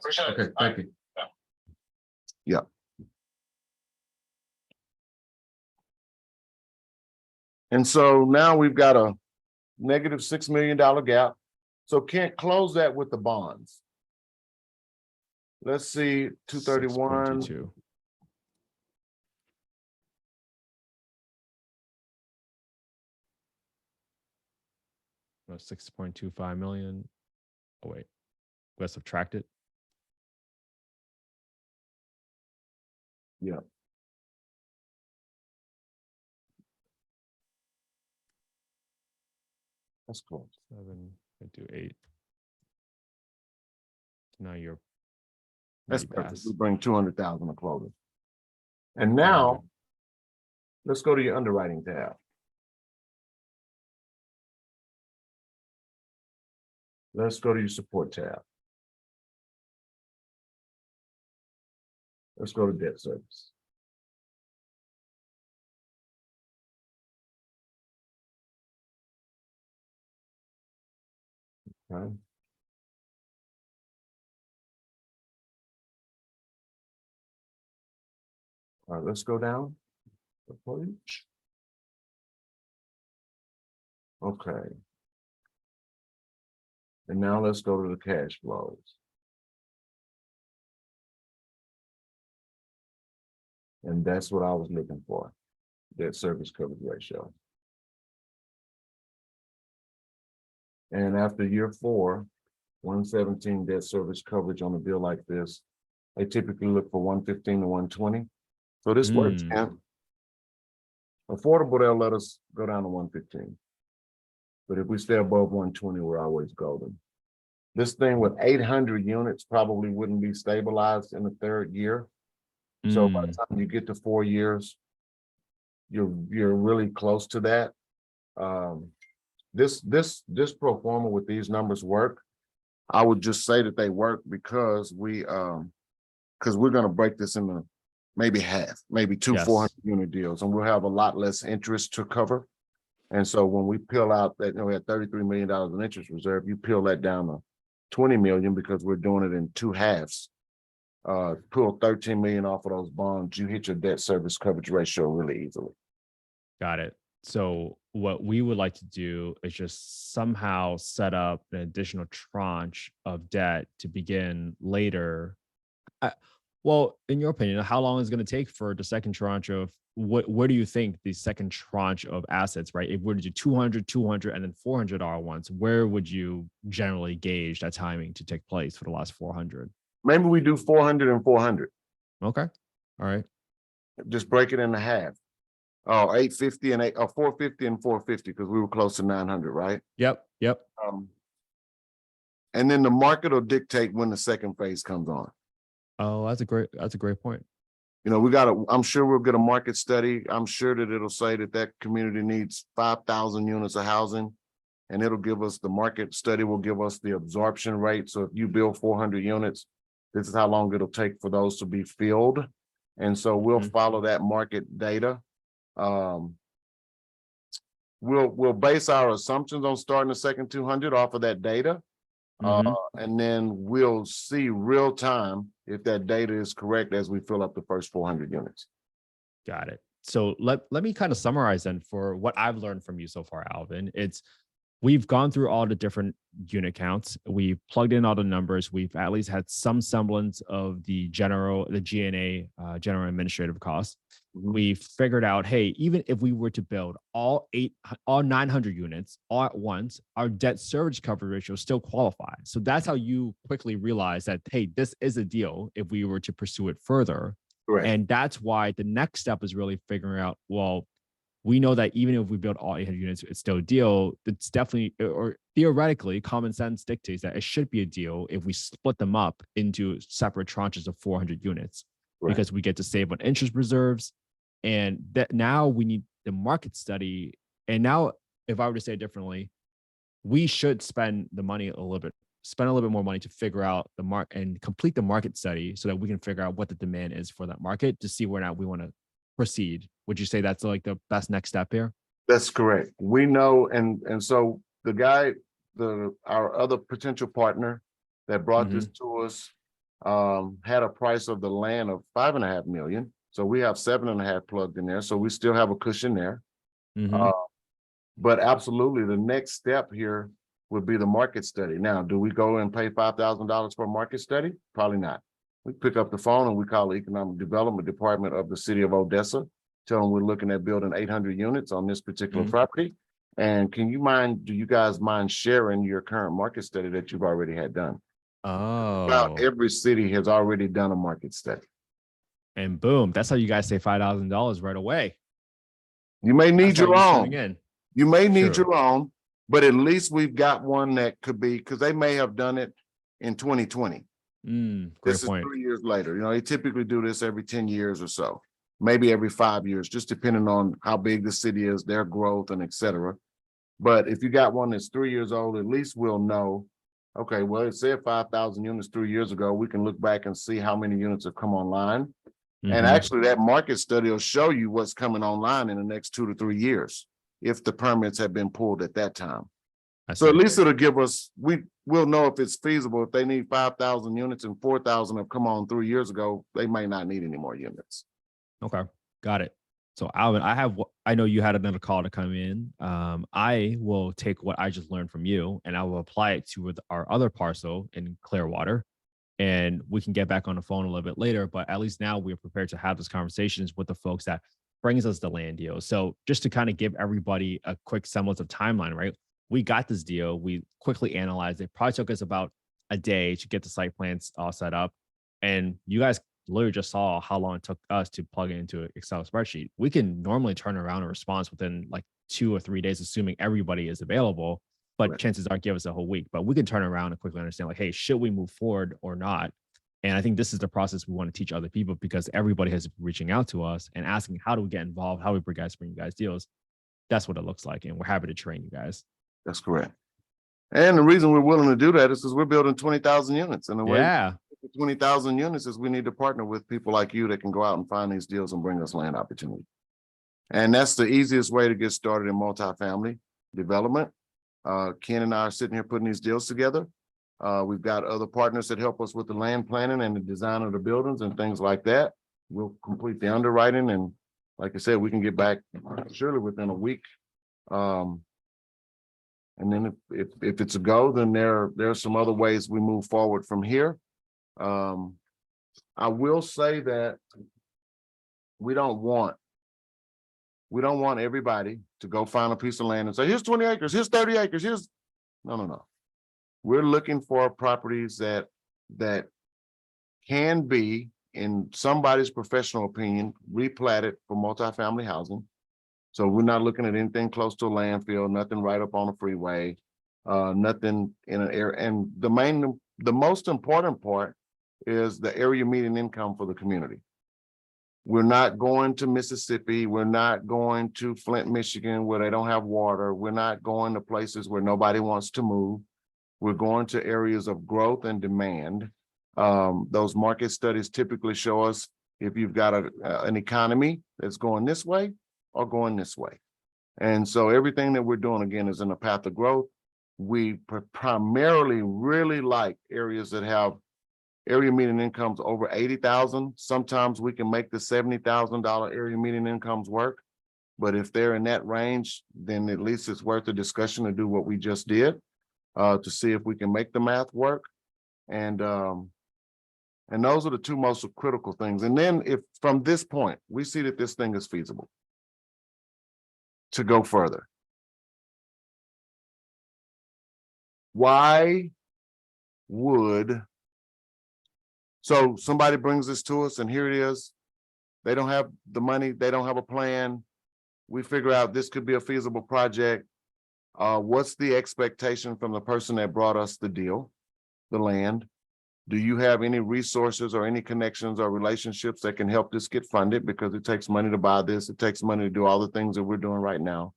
For sure. Okay, thank you. Yeah. And so now we've got a negative $6 million gap. So can't close that with the bonds. Let's see, 231. 6.22. No, 6.25 million. Oh, wait. We gotta subtract it. Yeah. That's close. 7.28. Now you're. That's you perfect. pass. We bring 200,000 to closing. And now, let's go to your underwriting tab. Let's go to your support tab. Let's go to debt service. Okay. All right, let's go down the page. Okay. And now let's go to the cash flows. And that's what I was looking for, debt service coverage ratio. And after year 4, 117 debt service coverage on a deal like this, they typically look for 115 to 120. So this works, man. Affordable, they'll let us go down to 115. But if we stay above 120, we're always golden. This thing with 800 units probably wouldn't be stabilized in the 3rd year. So by the time you get to 4 years, you're really close to that. This pro forma with these numbers work. I would just say that they work because we're gonna break this into maybe half, maybe two 400 unit deals, and we'll have a lot less interest to cover. And so when we peel out that, we had $33 million in interest reserve, you peel that down to 20 million because we're doing it in 2 halves. Pull 13 million off of those bonds, you hit your debt service coverage ratio really easily. Got it. So what we would like to do is just somehow set up an additional tranche of debt to begin later. Well, in your opinion, how long is it going to take for the second tranche of where do you think the second tranche of assets, right? If we're to do 200, 200, and then $400 ones, where would you generally gauge that timing to take place for the last 400? Maybe we do 400 and 400. Okay. All right. Just break it into half. Oh, 850 and 450 and 450 because we were close to 900, right? Yep. And then the market will dictate when the second phase comes on. Oh, that's a great point. You know, I'm sure we'll get a market study. I'm sure that it'll say that community needs 5,000 units of housing, and it'll give us, the market study will give us the absorption rate. So if you build 400 units, this is how long it'll take for those to be filled. And so we'll follow that market data. We'll base our assumptions on starting the second 200 off of that data. And then we'll see real time if that data is correct as we fill up the first 400 units. Got it. So let me kind of summarize then for what I've learned from you so far, Alvin. We've gone through all the different unit counts. We've plugged in all the numbers. We've at least had some semblance of the G&A, general administrative costs. We figured out, hey, even if we were to build all 900 units all at once, our debt service coverage ratio still qualifies. So that's how you quickly realize that, hey, this is a deal if we were to pursue it further. Correct. And that's why the next step is really figuring out, well, we know that even if we build all 800 units, it's still a deal. It's definitely, or theoretically, common sense dictates that it should be a deal if we split them up into separate tranches of 400 units, because we get to save on interest reserves. And that now we need, the market study, and now if I were to say it differently, we should spend a little bit more money to figure out the market and complete the market study so that we can figure out what the demand is for that market to see where or not we want to proceed. Would you say that's like the best next step here? That's correct. We know, and so the guy, our other potential partner that brought this to us, had a price of the land of 5.5 million. So we have 7.5 plugged in there. So we still have a cushion there. But absolutely, the next step here would be the market study. Now, do we go and pay $5,000 for a market study? Probably not. We pick up the phone and we call the Economic Development Department of the city of Odessa, tell them we're looking at building 800 units on this particular property. And do you guys mind sharing your current market study that you've already had done? About every city has already done a market study. And boom, that's how you guys say $5,000 right away. You may need your own. You may need True. your own, but at least we've got one that could be, because they may have done it in 2020. Great This point. is 3 years later. You know, they typically do this every 10 years or so, maybe every 5 years, just depending on how big the city is, their growth and et cetera. But if you got one that's 3 years old, at least we'll know, okay, well, it said 5,000 units 3 years ago. We can look back and see how many units have come online. And actually that market study will show you what's coming online in the next 2 to 3 years, if the permits have been pulled at that time. So at least it'll give us, we'll know if it's feasible. If they need 5,000 units and 4,000 have come on 3 years ago, they may not need any more units. Okay, got it. So Alvin, I know you had another call to come in. I will take what I just learned from you and I will apply it to our other parcel in Clearwater, and we can get back on the phone a little bit later, but at least now we're prepared to have these conversations with the folks that brings us the land deal. So just to kind of give everybody a quick semblance of timeline, right? We got this deal. We quickly analyzed it. Probably took us about a day to get the site plans all set up. And you guys literally just saw how long it took us to plug it into an Excel spreadsheet. We can normally turn around a response within like 2 or 3 days, assuming everybody is available, but chances are give us a whole week. But we can turn around and quickly understand like, hey, should we move forward or not? And I think this is the process we want to teach other people, because everybody has been reaching out to us and asking, how do we get involved? How do we bring you guys deals? That's what it looks like. And we're happy to train you guys. That's correct. And the reason we're willing to do that is because we're building 20,000 units. And the way 20,000 units is we need to partner with people like you that can go out and find these deals and bring us land opportunity. And that's the easiest way to get started in multifamily development. Ken and I are sitting here putting these deals together. We've got other partners that help us with the land planning and the design of the buildings and things like that. We'll complete the underwriting. And like I said, we can get back surely within a week. And then if it's a go, then there are some other ways we move forward from here. I will say that we don't want everybody to go find a piece of land and say, here's 20 acres, here's 30 acres, no. We're looking for properties that can be, in somebody's professional opinion, replatted for multifamily housing. So we're not looking at anything close to a landfill, nothing right up on a freeway, nothing in an area. And the most important part is the area median income for the community. We're not going to Mississippi. We're not going to Flint, Michigan, where they don't have water. We're not going to places where nobody wants to move. We're going to areas of growth and demand. Those market studies typically show us if you've got an economy that's going this way or going this way. And so everything that we're doing, again, is in a path of growth. We primarily really like areas that have area median incomes over 80,000. Sometimes we can make the $70,000 area median incomes work. But if they're in that range, then at least it's worth the discussion to do what we just did, to see if we can make the math work. And those are the two most critical things. And then if from this point, we see that this thing is feasible to go further. Why would, so somebody brings this to us and here it is. They don't have the money. They don't have a plan. We figure out this could be a feasible project. What's the expectation from the person that brought us the deal, the land? Do you have any resources or any connections or relationships that can help this get funded? Because it takes money to buy this. It takes money to do all the things that we're doing right now.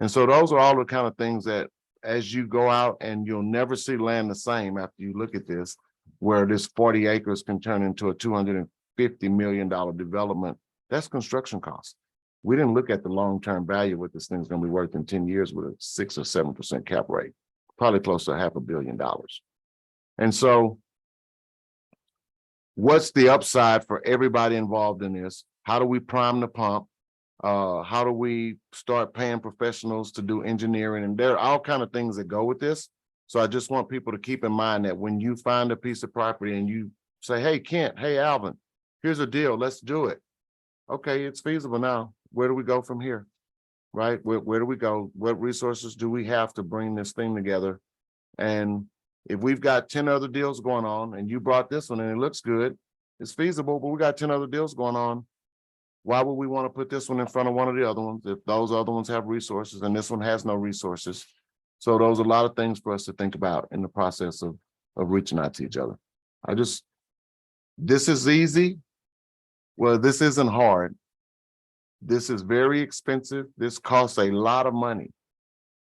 And so those are all the kind of things that as you go out, and you'll never see land the same after you look at this, where this 40 acres can turn into a $250 million development. That's construction costs. We didn't look at the long-term value what this thing's going to be worth in 10 years with a 6 or 7% cap rate, probably close to $500 million. And so what's the upside for everybody involved in this? How do we prime the pump? How do we start paying professionals to do engineering? And there are all kinds of things that go with this. So I just want people to keep in mind that when you find a piece of property and you say, hey, Kent, hey, Alvin, here's a deal, let's do it. Okay, it's feasible now. Where do we go from here? Right? Where do we go? What resources do we have to bring this thing together? And if we've got 10 other deals going on and you brought this one and it looks good, it's feasible, but we got 10 other deals going on. Why would we want to put this one in front of one of the other ones if those other ones have resources and this one has no resources? So those are a lot of things for us to think about in the process of reaching out to each other. This is easy. Well, this isn't hard. This is very expensive. This costs a lot of money,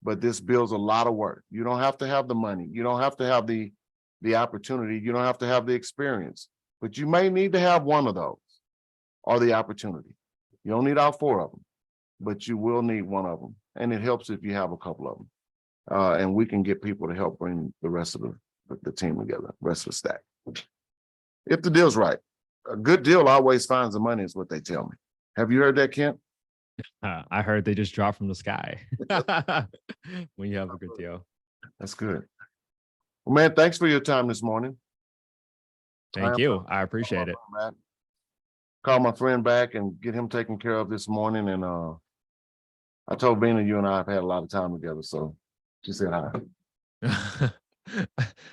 but this builds a lot of work. You don't have to have the money. You don't have to have the opportunity. You don't have to have the experience, but you may need to have one of those or the opportunity. You don't need all 4 of them, but you will need one of them. And it helps if you have a couple of them. And we can get people to help bring the rest of the team together, rest of the stack. If the deal's right. A good deal always finds the money is what they tell me. Have you heard that, Kent? I heard they just drop from the sky when you have a good deal. That's good. Well, man, thanks for your time this morning. Thank you. I appreciate it. Call my friend back and get him taken care of this morning. And I told Bina you and I have had a lot of time together, so she said hi.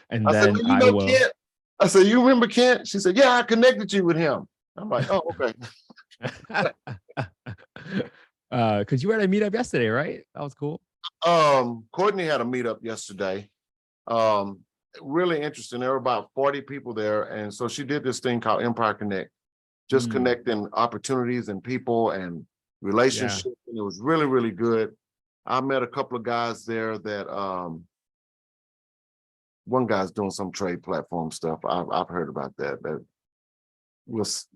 And I then said, well, you know will. Kent? I said, you remember Kent? She said, yeah, I connected you with him. I'm like, oh, okay. Because you were at a meetup yesterday, right? That was cool. Courtney had a meetup yesterday. Really interesting. There were about 40 people there. And so she did this thing called Empire Connect, just connecting opportunities and people and relationships. Yeah. And it was really, really good. I met a couple of guys there that one guy's doing some trade platform stuff. I've heard about that. That was,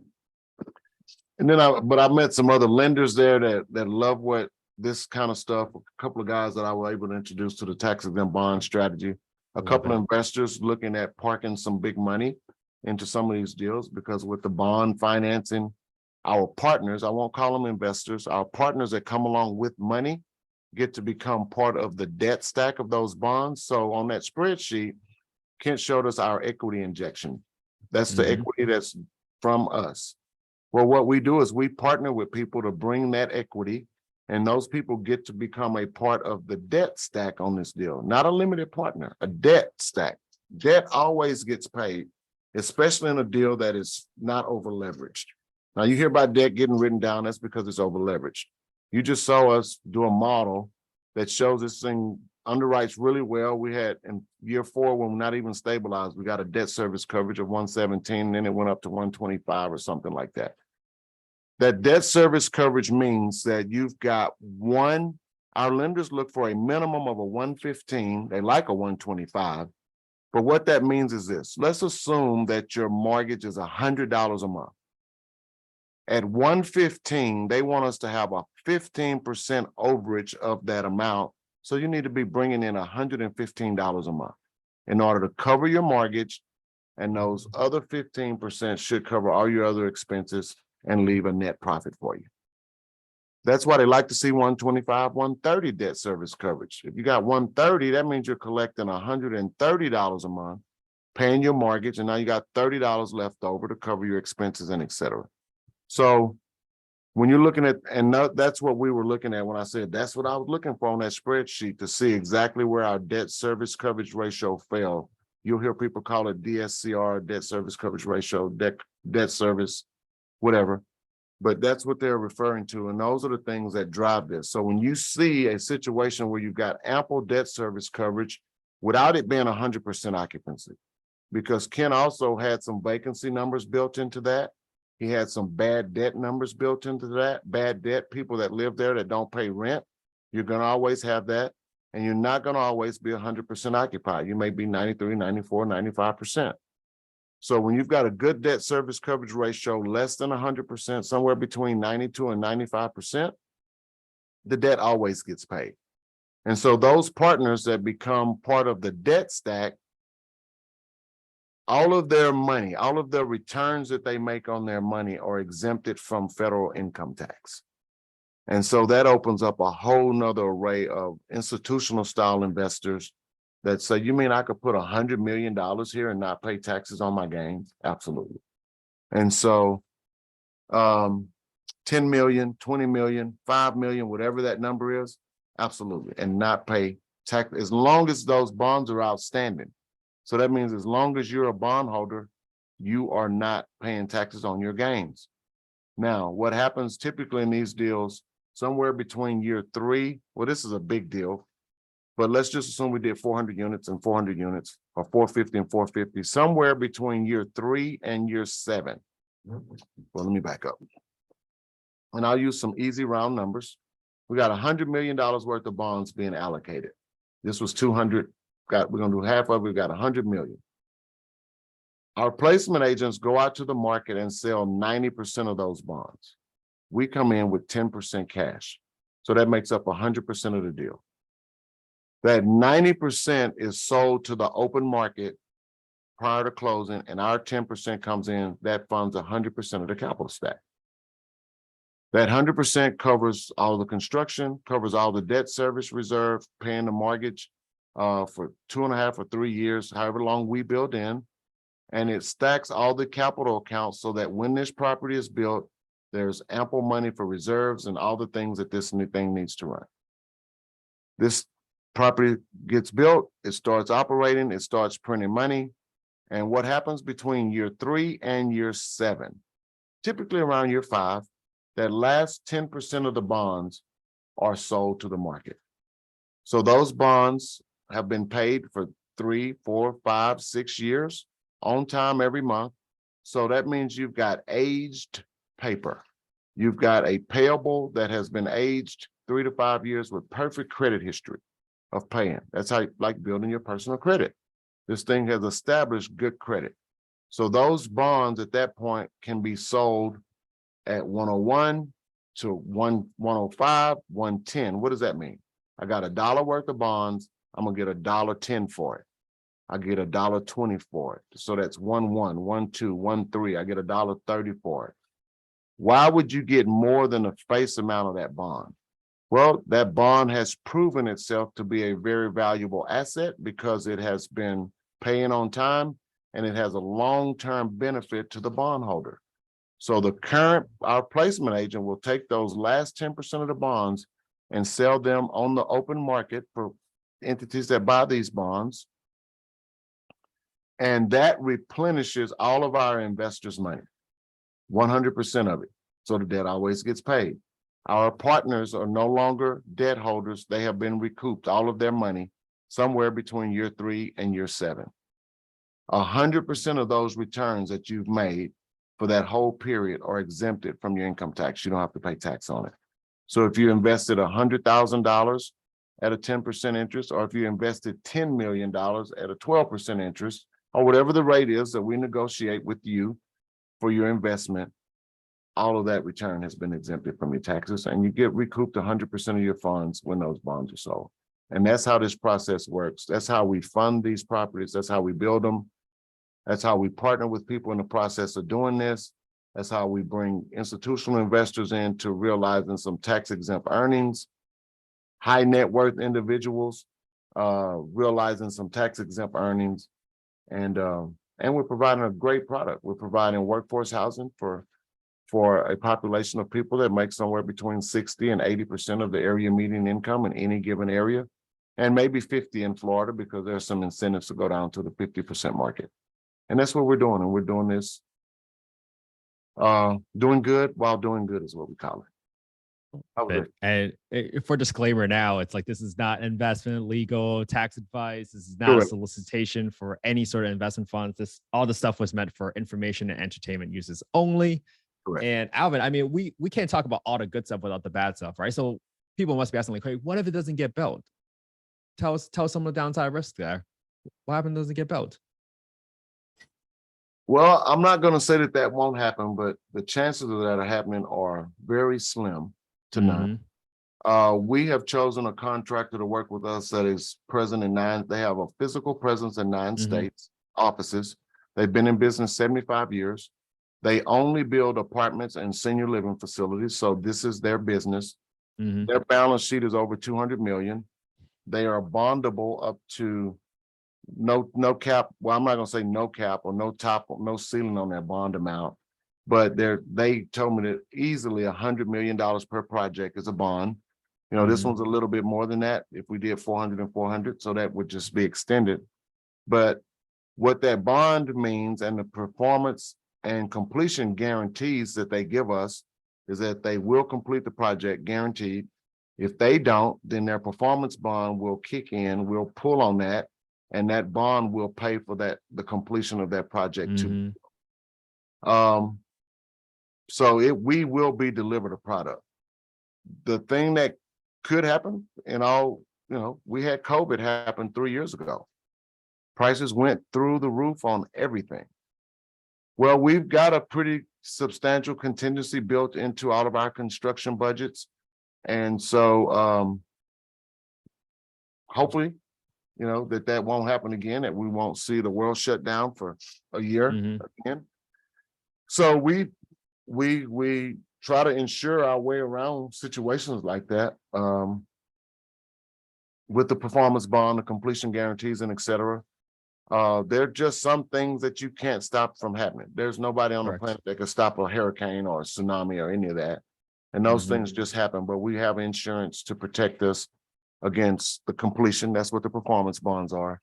and then I met some other lenders there that love what this kind of stuff. A couple of guys that I was able to introduce to the tax exempt bond strategy. A couple of investors looking at parking some big money into some of these deals, because with the bond financing, our partners, I won't call them investors, our partners that come along with money get to become part of the debt stack of those bonds. So on that spreadsheet, Kent showed us our equity injection. That's the equity that's from us. Well, what we do is we partner with people to bring that equity, and those people get to become a part of the debt stack on this deal. Not a limited partner, a debt stack. Debt always gets paid, especially in a deal that is not over leveraged. Now you hear about debt getting written down, that's because it's over leveraged. You just saw us do a model that shows this thing underwrites really well. We had in year 4, when we're not even stabilized, we got a debt service coverage of 117, and then it went up to 125 or something like that. That debt service coverage means that you've got our lenders look for a minimum of a 115. They like a 125. But what that means is this. Let's assume that your mortgage is $100 a month. At 115, they want us to have a 15% overage of that amount. So you need to be bringing in $115 a month in order to cover your mortgage. And those other 15% should cover all your other expenses and leave a net profit for you. That's why they like to see 125, 130 debt service coverage. If you got 130, that means you're collecting $130 a month, paying your mortgage, and now you got $30 left over to cover your expenses and et cetera. So when you're looking at, and that's what we were looking at when I said that's what I was looking for on that spreadsheet, to see exactly where our debt service coverage ratio fell. You'll hear people call it DSCR, debt service coverage ratio, debt service, whatever. But that's what they're referring to. And those are the things that drive this. So when you see a situation where you've got ample debt service coverage without it being 100% occupancy, because Ken also had some vacancy numbers built into that. He had some bad debt numbers built into that. Bad debt, people that live there that don't pay rent. You're going to always have that. And you're not going to always be 100% occupied. You may be 93, 94, 95%. So when you've got a good debt service coverage ratio, less than 100%, somewhere between 92 and 95%, the debt always gets paid. And so those partners that become part of the debt stack, all of their money, all of the returns that they make on their money are exempted from federal income tax. And so that opens up a whole nother array of institutional style investors that say, you mean I could put $100 million here and not pay taxes on my gains? Absolutely. And so 10 million, 20 million, 5 million, whatever that number is, absolutely. And not pay tax as long as those bonds are outstanding. So that means as long as you're a bondholder, you are not paying taxes on your gains. Now, what happens typically in these deals, somewhere between year 3, well, this is a big deal, but let's just assume we did 400 units and 400 units, or 450 and 450, somewhere between year 3 and year 7. Well, let me back up. And I'll use some easy round numbers. We got $100 million worth of bonds being allocated. This was 200. We're going to do half of it. We've got 100 million. Our placement agents go out to the market and sell 90% of those bonds. We come in with 10% cash. So that makes up 100% of the deal. That 90% is sold to the open market prior to closing, and our 10% comes in. That funds 100% of the capital stack. That 100% covers all the construction, covers all the debt service reserve, paying the mortgage for 2.5 or 3 years, however long we build in. And it stacks all the capital accounts so that when this property is built, there's ample money for reserves and all the things that this new thing needs to run. This property gets built, it starts operating, it starts printing money. And what happens between year 3 and year 7, typically around year 5, that last 10% of the bonds are sold to the market. So those bonds have been paid for 3, 4, 5, 6 years on time every month. So that means you've got aged paper. You've got a payable that has been aged 3 to 5 years with perfect credit history of paying. That's how you like building your personal credit. This thing has established good credit. So those bonds at that point can be sold at 101 to 105, 110. What does that mean? I got $1 worth of bonds. I'm gonna get $1.10 for it. I get $1.20 for it. So that's 1.1, 1.2, 1.3. I get $1.30 for it. Why would you get more than the face amount of that bond? Well, that bond has proven itself to be a very valuable asset because it has been paying on time and it has a long-term benefit to the bondholder. So our placement agent will take those last 10% of the bonds and sell them on the open market for entities that buy these bonds. And that replenishes all of our investors' money, 100% of it. So the debt always gets paid. Our partners are no longer debt holders. They have been recouped all of their money somewhere between year 3 and year 7. 100% of those returns that you've made for that whole period are exempted from your income tax. You don't have to pay tax on it. So if you invested $100,000 at a 10% interest, or if you invested $10 million at a 12% interest, or whatever the rate is that we negotiate with you for your investment, all of that return has been exempted from your taxes, and you get recouped 100% of your funds when those bonds are sold. And that's how this process works. That's how we fund these properties. That's how we build them. That's how we partner with people in the process of doing this. That's how we bring institutional investors in to realizing some tax exempt earnings, high net worth individuals realizing some tax exempt earnings. And we're providing a great product. We're providing workforce housing for a population of people that make somewhere between 60 and 80% of the area median income in any given area, and maybe 50 in Florida because there's some incentives to go down to the 50% market. And that's what we're doing. And we're doing this, doing good while doing good is what we call it. That was it. And for disclaimer now, it's like, this is not investment, legal, tax advice. This is not a Correct. solicitation for any sort of investment funds. All the stuff was meant for information and entertainment uses only. Correct. And Alvin, I mean, we can't talk about all the good stuff without the bad stuff, right? So people must be asking like, hey, what if it doesn't get built? Tell us some of the downside risks there. What happens if it doesn't get built? Well, I'm not going to say that that won't happen, but the chances of that are happening are very slim to none. We have chosen a contractor to work with us that is present in 9. They have a physical presence in 9 states, offices. They've been in business 75 years. They only build apartments and senior living facilities. So this is their business. Their balance sheet is over 200 million. They are bondable up to no cap. Well, I'm not going to say no cap or no top or no ceiling on their bond amount, but they told me that easily $100 million per project is a bond. You know, this one's a little bit more than that. If we did 400 and 400, so that would just be extended. But what that bond means and the performance and completion guarantees that they give us is that they will complete the project, guaranteed. If they don't, then their performance bond will kick in, we'll pull on that, and that bond will pay for the completion of that project too. So we will be delivered a product. The thing that could happen, we had COVID happen 3 years ago. Prices went through the roof on everything. Well, we've got a pretty substantial contingency built into all of our construction budgets. And so hopefully, that won't happen again, that we won't see the world shut down for a year again. So we try to ensure our way around situations like that with the performance bond, the completion guarantees, and et cetera. There are just some things that you can't stop from happening. There's nobody on the planet that can stop a hurricane or a tsunami or any of that. And those things just happen, but we have insurance to protect us against the completion. That's what the performance bonds are.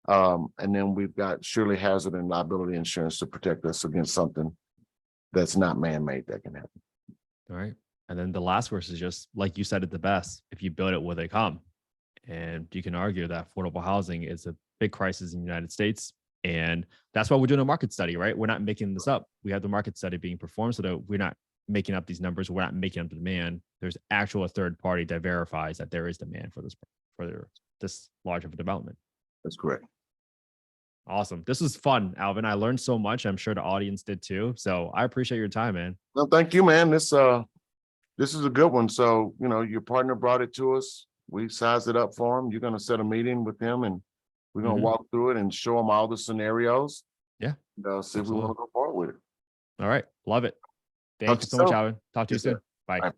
And then we've got surely hazard and liability insurance to protect us against something that's not man-made that can happen. All right. And then the last verse is just like you said it the best. If you build it, will they come? And you can argue that affordable housing is a big crisis in the United States. And that's why we're doing a market study, right? We're not making this up. We have the market study being performed so that we're not making up these numbers. We're not making up the demand. There's actual a third party that verifies that there is demand for this large of a development. That's correct. Awesome. This was fun, Alvin. I learned so much. I'm sure the audience did too. So I appreciate your time, man. No, thank you, man. This is a good one. So, your partner brought it to us. We sized it up for him. You're going to set a meeting with him and we're going to walk through it and show him all the scenarios. Yeah. And see if we want to go forward with it. All right. Love it. Thanks so much, Alvin. Talk to you soon. Bye. Bye.